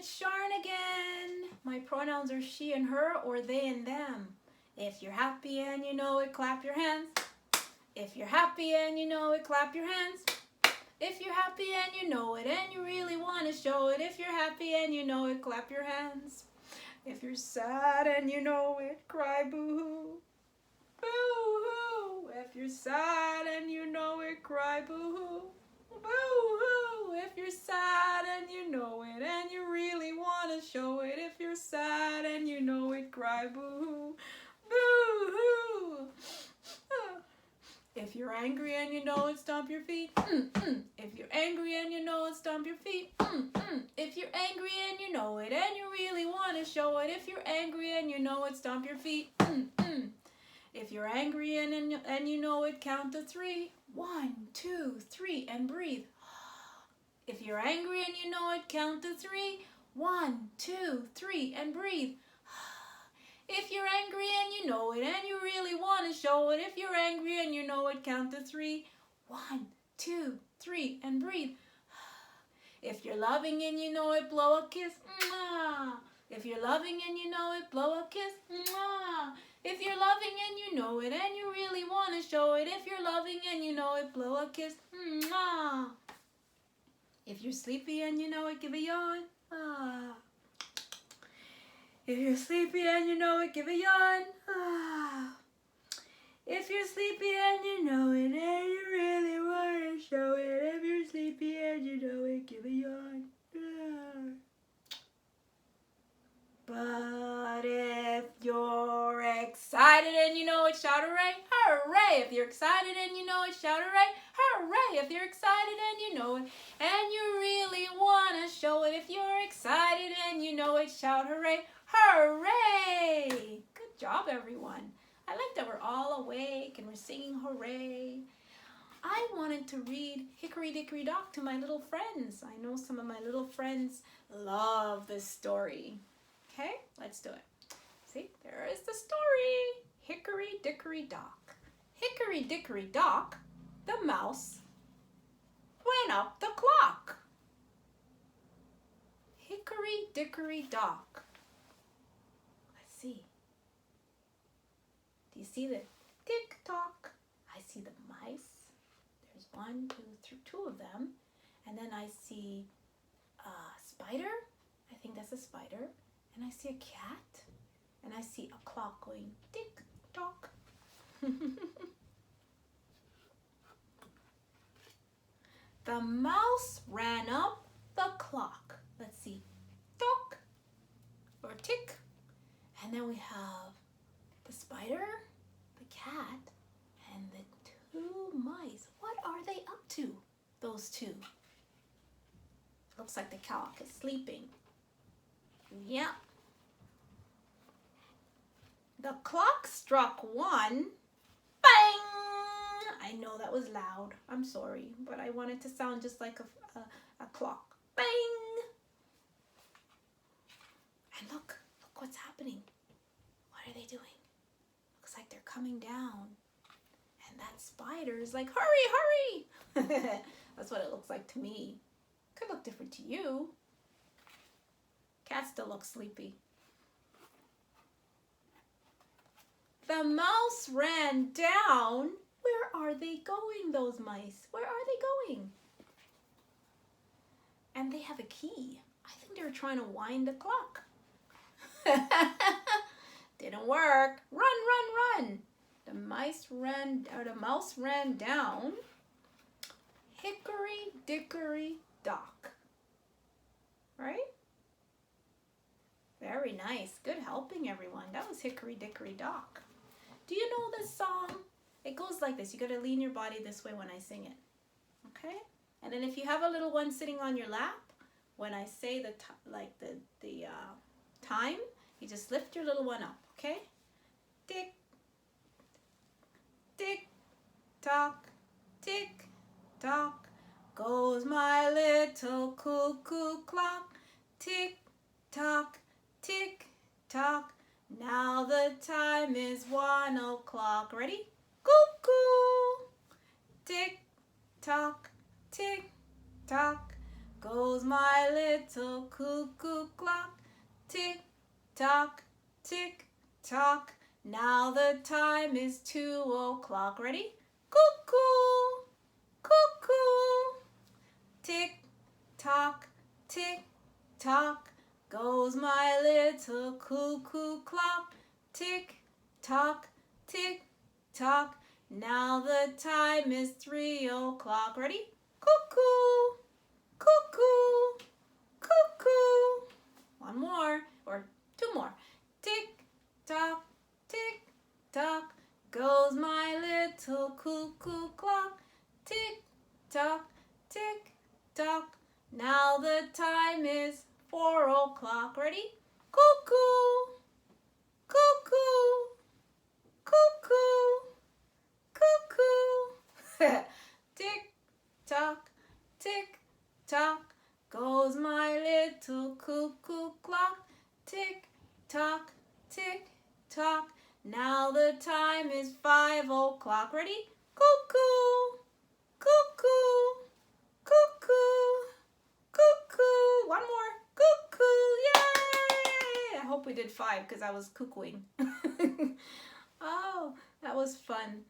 it's Sharn again. My pronouns are she and her or they and them. If you're happy and you know it, clap your hands. If you're happy and you know it, clap your hands. If you're happy and you know it and you really want to show it. If you're happy and you know it, clap your hands. If you're sad and you know it, cry boo-hoo. Boo-hoo. If you're sad and you know it, cry boo-hoo. Boo-hoo. If you're sad and you know it and you really want to show it. If you're sad and you know it, cry boo-hoo. Boo-hoo. If you're angry and you know it, stomp your feet. If you're angry and you know it, stomp your feet. If you're angry and you know it and you really want to show it. If you're angry and you know it, stomp your feet. If you're angry and you know it, count to 3. 1, 2, 3, and breathe. If you're angry and you know it, count to 3. 1, 2, 3, and breathe. If you're angry and you know it and you really want to show it. If you're angry and you know it, count to 3. 1, 2, 3, and breathe. If you're loving and you know it, blow a kiss. If you're loving and you know it, blow a kiss. If you're loving and you know it and you really want to show it. If you're loving and you know it, blow a kiss. If you're sleepy and you know it, give a yawn. If you're sleepy and you know it, give a yawn. If you're sleepy and you know it and you really want to show it. If you're sleepy and you know it, give a yawn. But if you're excited and you know it, shout hooray, hooray. If you're excited and you know it, shout hooray, hooray. If you're excited and you know it and you really want to show it. If you're excited and you know it, shout hooray, hooray. Good job, everyone. I like that we're all awake and we're singing hooray. I wanted to read Hickory Dickory Dock to my little friends. I know some of my little friends love this story. Okay, let's do it. See, there is the story. Hickory Dickory Dock. Hickory Dickory Dock, the mouse went up the clock. Hickory Dickory Dock. Let's see. Do you see the tick-tock? I see the mice. There's 1, 2, 3, 2 of them. And then I see a spider. I think that's a spider. And I see a cat. And I see a clock going tick-tock. The mouse ran up the clock. Let's see. Tock or tick. And then we have the spider, the cat, and the 2 mice. What are they up to, those 2? Looks like the clock is sleeping. Yeah. The clock struck 1. Bang! I know that was loud. I'm sorry, but I want it to sound just like a clock. Bang! And look what's happening. What are they doing? Looks like they're coming down. And that spider is like, hurry, hurry! That's what it looks like to me. Could look different to you. Cat still looks sleepy. The mouse ran down. Where are they going, those mice? Where are they going? And they have a key. I think they were trying to wind the clock. Didn't work. Run, run, run. The mouse ran down Hickory Dickory Dock. Right? Very nice. Good helping, everyone. That was Hickory Dickory Dock. Do you know this song? It goes like this. You got to lean your body this way when I sing it. Okay? And then if you have a little one sitting on your lap, when I say the time, you just lift your little one up. Okay? Tick, tick, tock, tick, tock, goes my little cuckoo clock. Tick, tock, tick, tock, now the time is 1 o'clock. Ready? Cuckoo! Tick, tock, goes my little cuckoo clock. Tick tock, tick tock. Now the time is 2 o'clock. Ready? Cuckoo, cuckoo. Tick tock, tick tock. Goes my little cuckoo clock. Tick tock, tick tock. Now the time is 3 o'clock. Ready? Cuckoo, cuckoo, cuckoo. One more, or 2 more. Tick tock, tick tock. Goes my little cuckoo clock. Tick tock, tick tock. Now the time is 4 o'clock. Ready? Cuckoo, cuckoo, cuckoo, cuckoo. Tick tock, tick tock. Goes my little cuckoo clock. Tick tock, tick tock. Now the time is 5 o'clock. Ready? Cuckoo, cuckoo, cuckoo, cuckoo. One more. Cuckoo. Yay! I hope we did 5 because I was cuckooing. Oh, that was fun.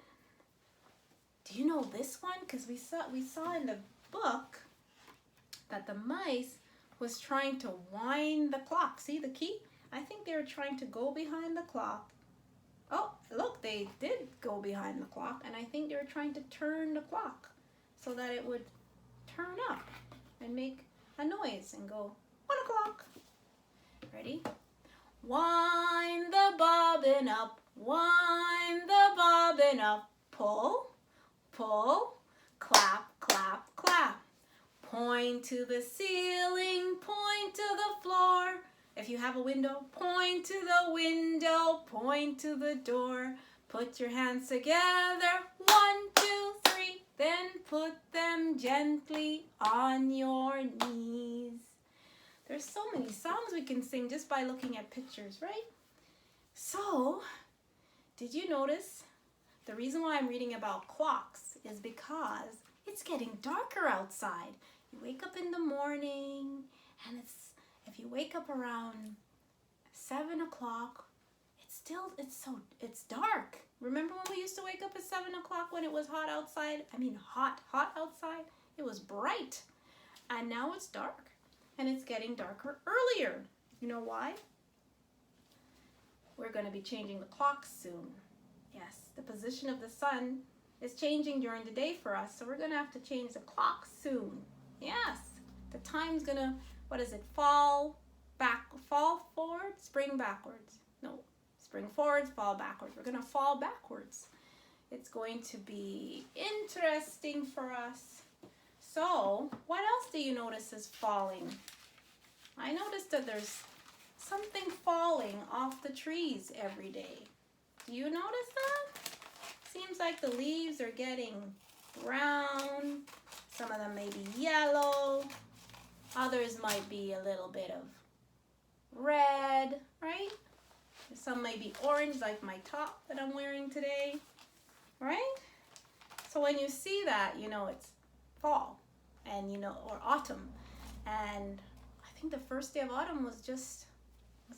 Do you know this one? Because we saw in the book that the mice was trying to wind the clock. See the key? I think they were trying to go behind the clock. Oh, look, they did go behind the clock, and I think they were trying to turn the clock so that it would turn up and make a noise and go 1 o'clock. Ready? Wind the bobbin up, wind the bobbin up, pull, pull, clap, clap, clap. Point to the ceiling, point to the floor. If you have a window, point to the window, point to the door. Put your hands together, 1, 2, 3, then put them gently on your knees. There's so many songs we can sing just by looking at pictures, right? So, did you notice the reason why I'm reading about clocks is because it's getting darker outside. You wake up in the morning and if you wake up around 7 o'clock, it's dark. Remember when we used to wake up at 7 o'clock when it was hot outside? I mean hot outside. It was bright. And now it's dark. And it's getting darker earlier. You know why? We're going to be changing the clock soon. Yes, the position of the sun is changing during the day for us. So we're going to have to change the clock soon. Yes, the time's going to, fall forward, spring backwards. No, spring forwards, fall backwards. We're going to fall backwards. It's going to be interesting for us. So, what else do you notice is falling? I noticed that there's something falling off the trees every day. Do you notice that? Seems like the leaves are getting brown. Some of them may be yellow. Others might be a little bit of red, right? Some may be orange, like my top that I'm wearing today, right? So when you see that, you know it's fall, and or autumn. And I think the first day of autumn was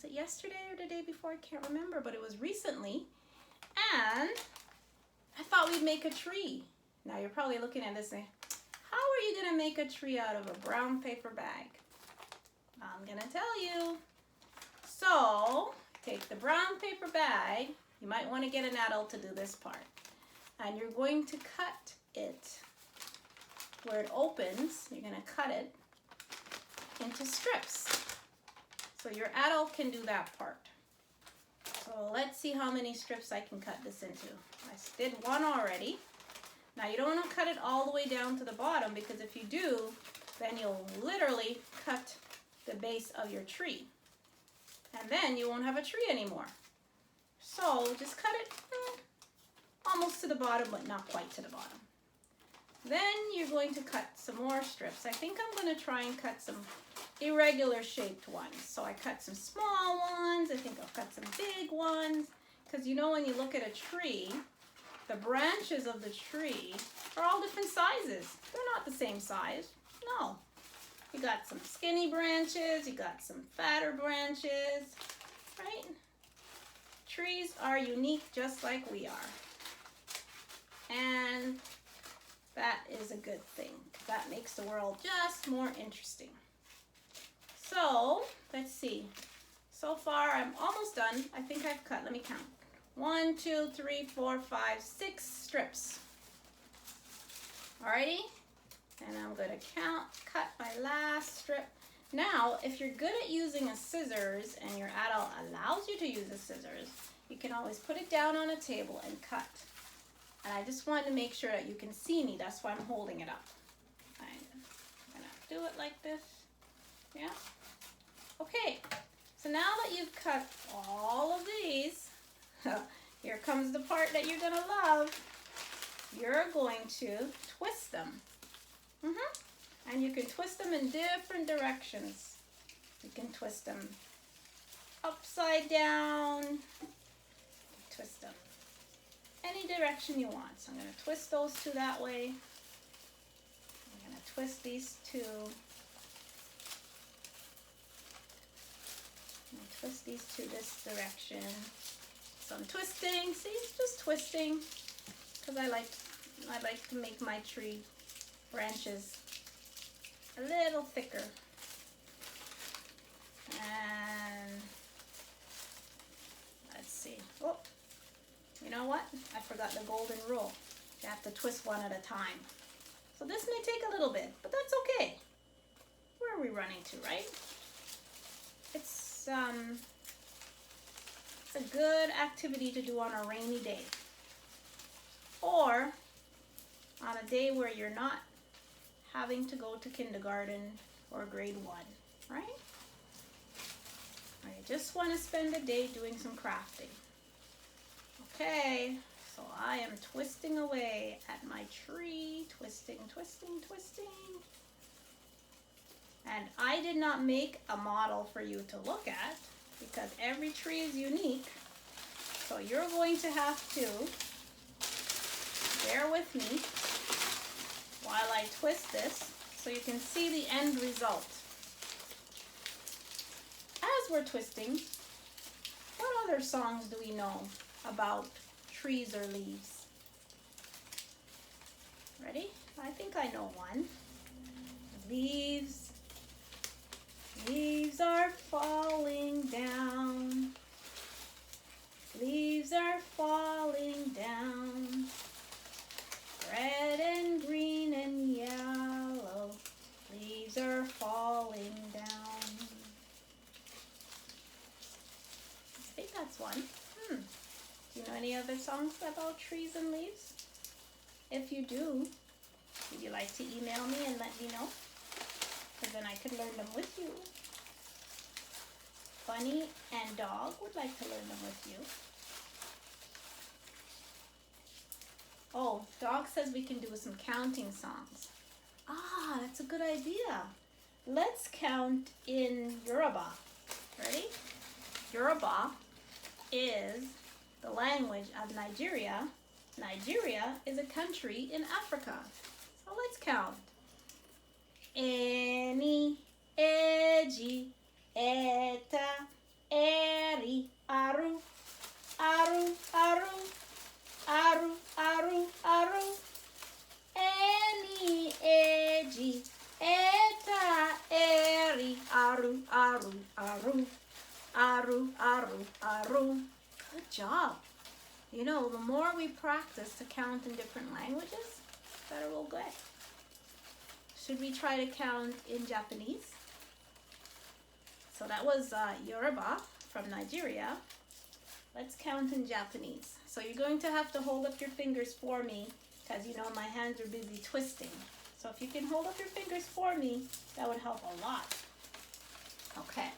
it yesterday or the day before? I can't remember, but it was recently. And I thought we'd make a tree. Now you're probably looking at this and saying, how are you gonna make a tree out of a brown paper bag? I'm gonna tell you. So, take the brown paper bag. You might wanna get an adult to do this part. And you're going to cut it where it opens. You're gonna cut it into strips. So your adult can do that part. So let's see how many strips I can cut this into. I did one already. Now you don't want to cut it all the way down to the bottom, because if you do, then you'll literally cut the base of your tree. And then you won't have a tree anymore. So just cut it almost to the bottom, but not quite to the bottom. Then you're going to cut some more strips. I think I'm going to try and cut some irregular shaped ones. So I cut some small ones. I think I'll cut some big ones. Because when you look at a tree, the branches of the tree are all different sizes. They're not the same size. No. You got some skinny branches, you got some fatter branches, right? Trees are unique just like we are. And that is a good thing. That makes the world just more interesting. So, let's see. So far, I'm almost done. I think I've cut, let me count. 1, 2, 3, 4, 5, 6 strips. Alrighty? And I'm gonna cut my last strip. Now, if you're good at using a scissors and your adult allows you to use a scissors, you can always put it down on a table and cut. And I just wanted to make sure that you can see me. That's why I'm holding it up. I'm gonna do it like this. Yeah? Okay. So now that you've cut all of these, here comes the part that you're gonna love. You're going to twist them. And you can twist them in different directions. You can twist them upside down, twist them any direction you want. So I'm going to twist those two that way. I'm going to twist these two. I'm going to twist these two this direction. So I'm twisting. See, it's just twisting because I like to make my tree branches a little thicker. And let's see. Oh, you know what? I forgot the golden rule. You have to twist one at a time. So this may take a little bit, but that's okay. Where are we running to, right? It's a good activity to do on a rainy day. Or on a day where you're not having to go to kindergarten or grade 1, right? Or you just want to spend the day doing some crafting. Okay, so I am twisting away at my tree, twisting, twisting, twisting. And I did not make a model for you to look at because every tree is unique. So you're going to have to bear with me while I twist this so you can see the end result. As we're twisting, what other songs do we know about trees or leaves? Ready? I think I know one. Leaves are falling down. Leaves are falling down. Red and green and yellow. Leaves are falling down. I think that's one. Do you know any other songs about trees and leaves? If you do, would you like to email me and let me know? Because then I could learn them with you. Bunny and Dog would like to learn them with you. Oh, Dog says we can do some counting songs. Ah, that's a good idea. Let's count in Yoruba. Ready? Yoruba is the language of Nigeria. Nigeria is a country in Africa. So let's count. Eni, eji, eta, eri, aru, aru, aru, aru, aru, aru. Eni, eji, eta, eri, aru, aru, aru, aru, aru, aru. Good job. You know, the more we practice to count in different languages, the better we'll get. Should we try to count in Japanese? So that was Yoruba from Nigeria. Let's count in Japanese. So you're going to have to hold up your fingers for me because you know my hands are busy twisting. So if you can hold up your fingers for me, that would help a lot. Okay.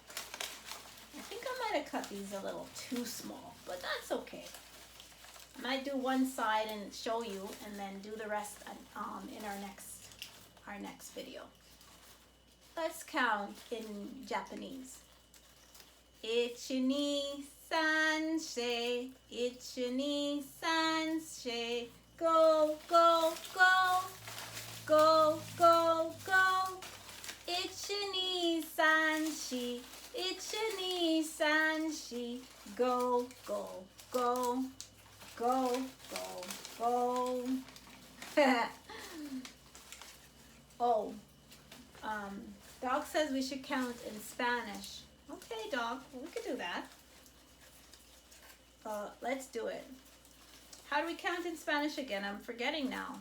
I think I might have cut these a little too small, but that's okay. I might do one side and show you and then do the rest in our next video. Let's count in Japanese. 1, 2, 3, 4. 1, 2, 3, 4. Go, go, go. Go, go, go. Ichi-ni-san-shi, ichi-ni-san-shi, go, go, go, go, go, go. Oh, dog says we should count in Spanish. Okay, dog, we could do that. Let's do it. How do we count in Spanish again? I'm forgetting now.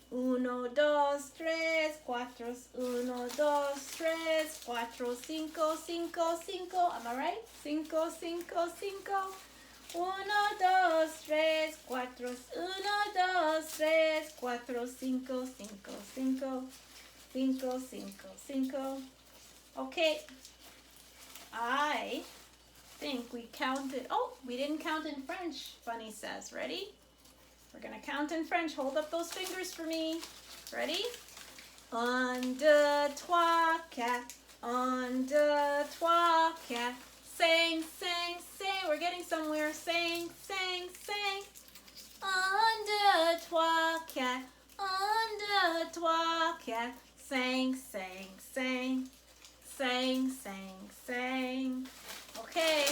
Uno, dos, tres, cuatro. Uno, dos, tres, cuatro, cinco, cinco, cinco. Am I right? Cinco, cinco, cinco. Uno, dos, tres, cuatro. Uno, dos, tres, cuatro, cinco, cinco, cinco. Cinco, cinco, cinco. Okay. I think we counted. Oh, we didn't count in French, Bunny says. Ready? We're going to count in French. Hold up those fingers for me. Ready? Un, deux, trois, quatre. Un, deux, trois, quatre. Sing, sing, sing. We're getting somewhere. Sing, sing, sing. Un, deux, trois, quatre. Un, deux, trois, quatre. Sing, sing, sing. Sing, sing, sing. Okay.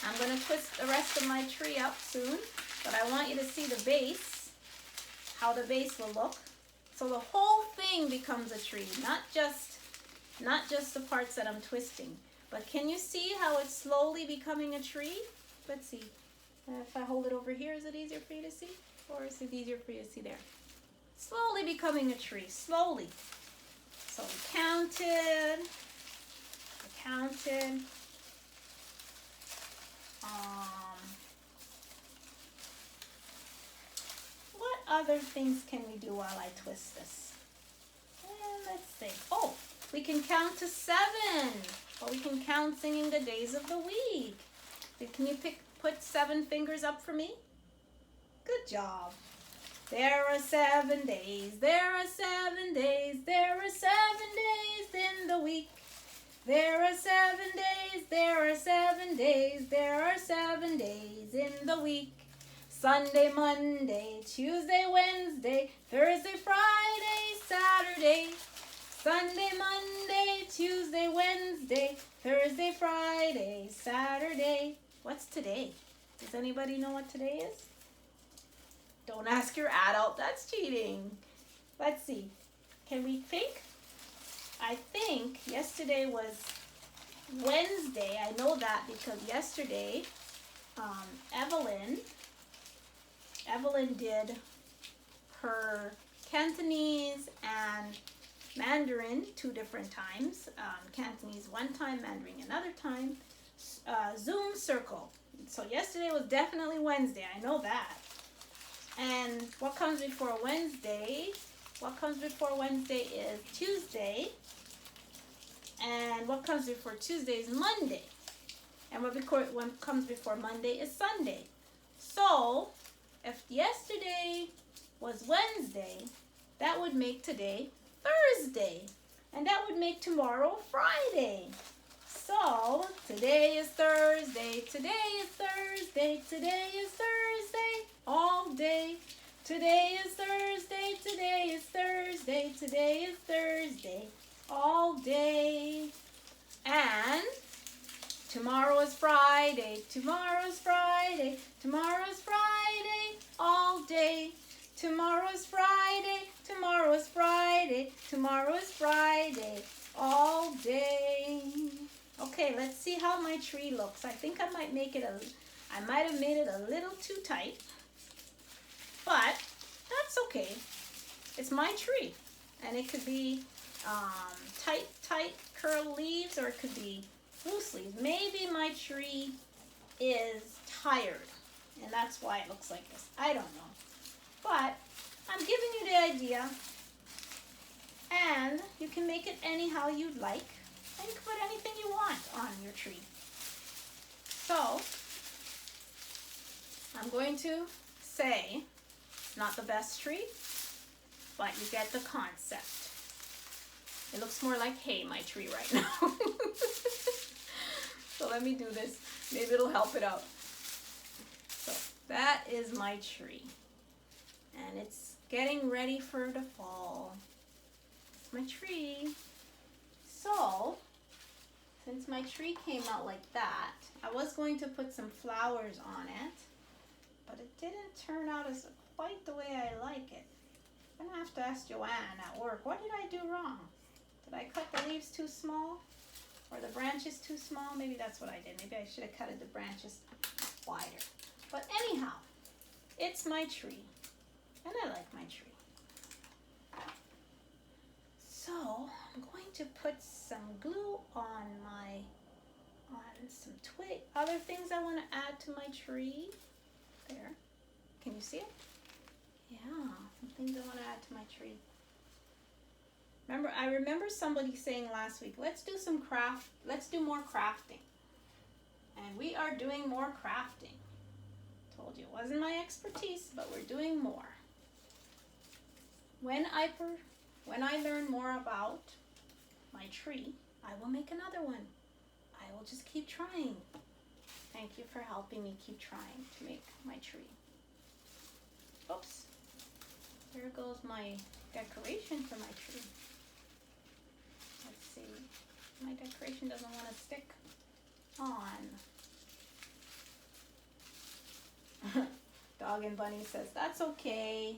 I'm going to twist the rest of my tree up soon. But I want you to see the base, how the base will look. So the whole thing becomes a tree, not just the parts that I'm twisting. But can you see how it's slowly becoming a tree? Let's see. If I hold it over here, is it easier for you to see? Or is it easier for you to see there? Slowly becoming a tree, slowly. So we counted. What other things can we do while I twist this? Let's think. Oh, we can count to 7. Or we can count singing the days of the week. Can you put 7 fingers up for me? Good job. There are 7 days. There are 7 days. There are 7 days in the week. There are 7 days. There are 7 days. There are 7 days in the week. Sunday, Monday, Tuesday, Wednesday, Thursday, Friday, Saturday. Sunday, Monday, Tuesday, Wednesday, Thursday, Friday, Saturday. What's today? Does anybody know what today is? Don't ask your adult. That's cheating. Let's see. Can we think? I think yesterday was Wednesday. I know that because yesterday Evelyn did her Cantonese and Mandarin 2 different times. Cantonese one time, Mandarin another time. Zoom circle. So yesterday was definitely Wednesday. I know that. And what comes before Wednesday? What comes before Wednesday is Tuesday. And what comes before Tuesday is Monday. And what comes before Monday is Sunday. So, if yesterday was Wednesday, that would make today Thursday. And that would make tomorrow Friday. So, today is Thursday, today is Thursday, today is Thursday, all day. Today is Thursday, today is Thursday, today is Thursday, all day. And tomorrow is Friday, tomorrow is Friday, tomorrow is Friday, all day. Tomorrow is Friday, tomorrow is Friday, tomorrow is Friday, all day. Okay, let's see how my tree looks. I think I might have made it a little too tight, but that's okay. It's my tree, and it could be tight curl leaves, or it could be loose leaves. Maybe my tree is tired, and that's why it looks like this. I don't know, but I'm giving you the idea, and you can make it anyhow you'd like. And you can put anything you want on your tree. So, I'm going to say, it's not the best tree, but you get the concept. It looks more like hay, my tree right now. So let me do this. Maybe it'll help it out. So, that is my tree. And it's getting ready for the fall. there's my tree. So, since my tree came out like that, I was going to put some flowers on it, but it didn't turn out as quite the way I like it. I'm gonna have to ask Joanne at work, what did I do wrong? Did I cut the leaves too small? Or the branches too small? Maybe that's what I did. Maybe I should have cut the branches wider. But anyhow, it's my tree, and I like my tree. So I'm going to put some glue on some other things I want to add to my tree. There. Can you see it? Yeah, some things I want to add to my tree. I remember somebody saying last week, let's do more crafting. And we are doing more crafting. Told you it wasn't my expertise, but we're doing more. When I learn more about my tree, I will make another one. I will just keep trying. Thank you for helping me keep trying to make my tree. Oops. There goes my decoration for my tree. Let's see. My decoration doesn't want to stick on. Dog and Bunny says, that's okay.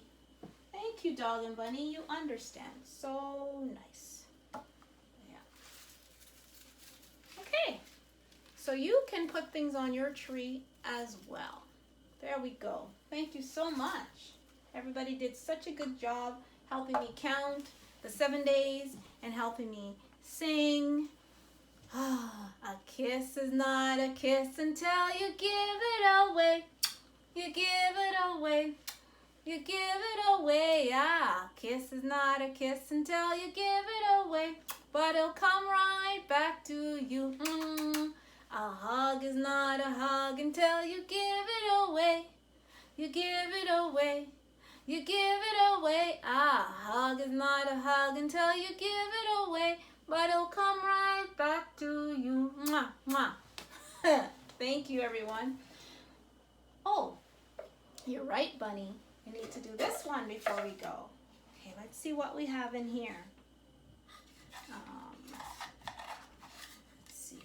Thank you, Dog and Bunny. You understand. So nice. Yeah. Okay. So you can put things on your tree as well. There we go. Thank you so much. Everybody did such a good job helping me count the 7 days and helping me sing. A kiss is not a kiss until you give it away. You give it away. You give it away. Kiss is not a kiss until you give it away. But it'll come right back to you. A hug is not a hug until you give it away. You give it away. You give it away. A hug is not a hug until you give it away. But it'll come right back to you. Mwah, mwah. Thank you, everyone. Oh, you're right, Bunny. We need to do this one before we go. Okay, let's see what we have in here. Let's see.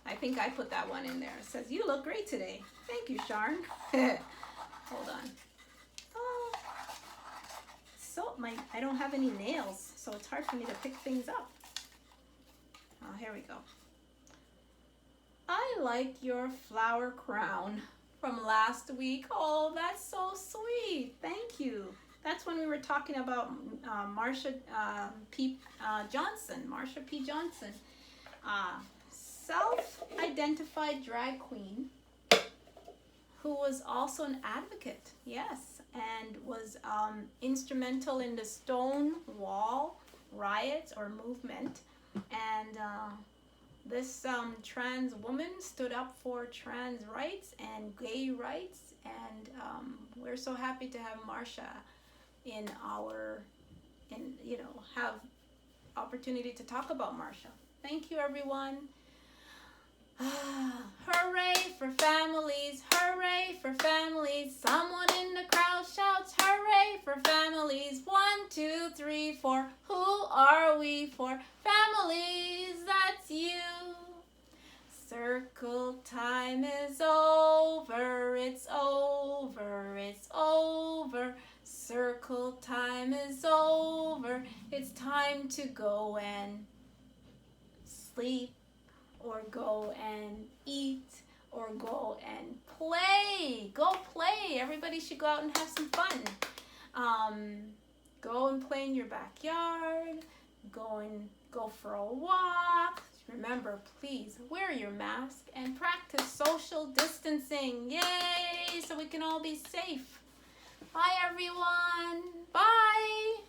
I think I put that one in there. It says, you look great today. Thank you, Sharn. Hold on. Oh, so I don't have any nails, so it's hard for me to pick things up. Oh, here we go. I like your flower crown from last week. Oh, that's so sweet. Thank you. That's when we were talking about Marsha P. Johnson. Self-identified drag queen who was also an advocate, yes, and was instrumental in the Stonewall riots or movement. And this trans woman stood up for trans rights and gay rights, and we're so happy to have Marsha have opportunity to talk about Marsha. Thank you, everyone. Hooray for families, hooray for families. Someone in the crowd shouts, hooray for families. 1, 2, 3, 4. Who are we for? Families, that's you. Circle time is over, it's over, it's over. Circle time is over, it's time to go and sleep, or go and eat, or go and play. Go play. Everybody should go out and have some fun. Go and play in your backyard. Go for a walk. Remember, please wear your mask and practice social distancing. Yay! So we can all be safe. Bye, everyone. Bye.